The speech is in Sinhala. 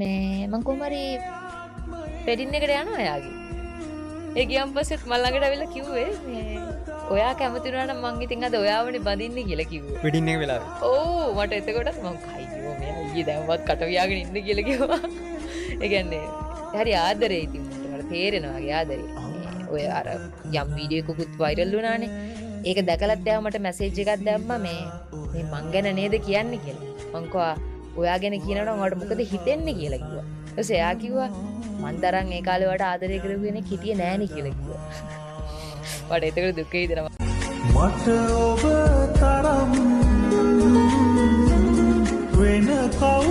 මේ මං කොහමරි වෙඩින් එකට යනවා එයාගේ. ඒ ගියන් පස්සෙත් මල් ළඟට ඇවිල්ලා කිව්වේ මේ ඔයා කැමති වුණා නම් මං ඉතින් අද ඔයාවනේ බඳින්නේ කියලා කිව්වා. වෙඩින් එක වෙලාවේ. ඕ මට එතකොටත් මං කයි කිව්වා මෙයා ඊයේ දැම්මත් කට වියාගෙන ඉන්න කියලා කිව්වා. ඒ කියන්නේ හරි ආදරේ ඉතින් මට තේරෙනවා ගේ ආදරේ. ඔය අර යම් වීඩියෝ එකකුත් වෛරල් වුණානේ. ඒක දැකලත් එයා මට මැසේජ් එකක් දැම්මා මේ මං ගැන නේද කියන්නේ කියලා. මං කවා ඔයා ගැන කියනවනම් ඔයාලට මොකද හිතෙන්නේ කියලා කිව්වා. ඊට පස්සේ එයා කිව්වා මං තරම් ඒ කාලේ ඔයාලට ආදරය කරපු කෙනෙක් හිටියේ නෑනේ කියලා කිව්වා. මට ඒකට දුක හිතෙනවා. මට ඔබ තරම් වෙන කවුරුත්